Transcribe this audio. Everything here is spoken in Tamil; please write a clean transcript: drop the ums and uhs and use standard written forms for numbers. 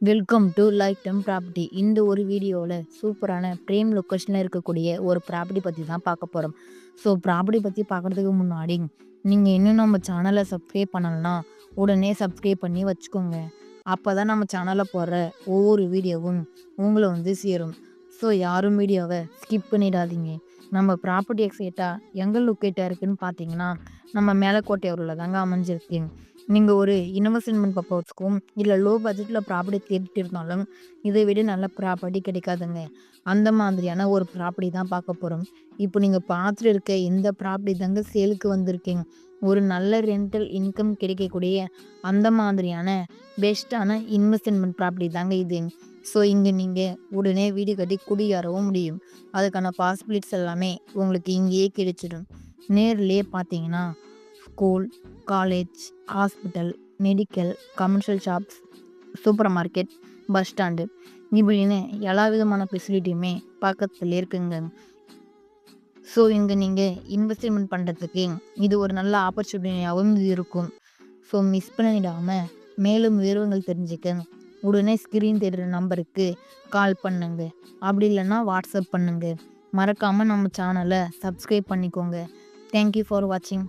வெல்கம் டு லைக் டம் ப்ராப்பர்ட்டி. இந்த ஒரு வீடியோவில் சூப்பரான பிரேம் லொக்கேஷனில் இருக்கக்கூடிய ஒரு ப்ராப்பர்ட்டி பற்றி தான் பார்க்க போகிறோம். ஸோ ப்ராப்பர்ட்டி பற்றி பார்க்குறதுக்கு முன்னாடி நீங்கள் இன்னும் நம்ம சேனலை சப்ஸ்கிரைப் பண்ணலைன்னா உடனே சப்ஸ்கிரைப் பண்ணி வச்சுக்கோங்க. அப்போ தான் நம்ம சேனலில் போடுற ஒவ்வொரு வீடியோவும் உங்களை சேரும். ஸோ யாரும் வீடியோவை ஸ்கிப் பண்ணிடாதீங்க. நம்ம ப்ராப்பர்ட்டி எக்ஸைட்டாக எங்கே லொக்கேட்டாக இருக்குதுன்னு பார்த்தீங்கன்னா நம்ம மேலக்கோட்டையூரில் தாங்க அமைஞ்சிருக்கு. நீங்கள் ஒரு இன்வெஸ்ட்மெண்ட் பர்பஸ்க்கும் இல்லை லோ பட்ஜெட்டில் ப்ராப்பர்ட்டி தேடிட்டு இருந்தாலும் இதை விட நல்ல ப்ராப்பர்ட்டி கிடைக்காதுங்க. அந்த மாதிரியான ஒரு ப்ராப்பர்ட்டி தான் பார்க்க போகிறோம். இப்போ நீங்கள் பார்த்துட்டு இருக்க இந்த ப்ராப்பர்ட்டி தாங்க சேலுக்கு வந்திருக்கீங்க. ஒரு நல்ல ரெண்டல் இன்கம் கிடைக்கக்கூடிய அந்த மாதிரியான பெஸ்ட்டான இன்வெஸ்ட்மெண்ட் ப்ராப்பர்ட்டி தாங்க இது. ஸோ இங்கே நீங்கள் உடனே வீடு கட்டி குடியேறவும் முடியும். அதுக்கான பாசிபிலிட்டிஸ் எல்லாமே உங்களுக்கு இங்கேயே கிடைச்சிடும். நேர்லேயே பார்த்தீங்கன்னா school, college, hospital, medical, commercial shops, super market, bus stand இப்படின்னு எல்லா விதமான ஃபெசிலிட்டியுமே பக்கத்தில் இருக்குங்க. ஸோ இங்கே நீங்கள் இன்வெஸ்ட்மெண்ட் பண்ணுறதுக்கு இது ஒரு நல்ல ஆப்பர்ச்சுனிட்டியாகவும் இருக்கும். ஸோ மிஸ் பண்ணிடாமல் மேலும் விவரங்கள் தெரிஞ்சுக்க உடனே ஸ்க்ரீன் தெரிகிற நம்பருக்கு கால் பண்ணுங்க. அப்படி இல்லைன்னா வாட்ஸ்அப் பண்ணுங்க. மறக்காமல் நம்ம சேனலை சப்ஸ்கிரைப் பண்ணிக்கோங்க. தேங்க்யூ ஃபார் வாட்சிங்.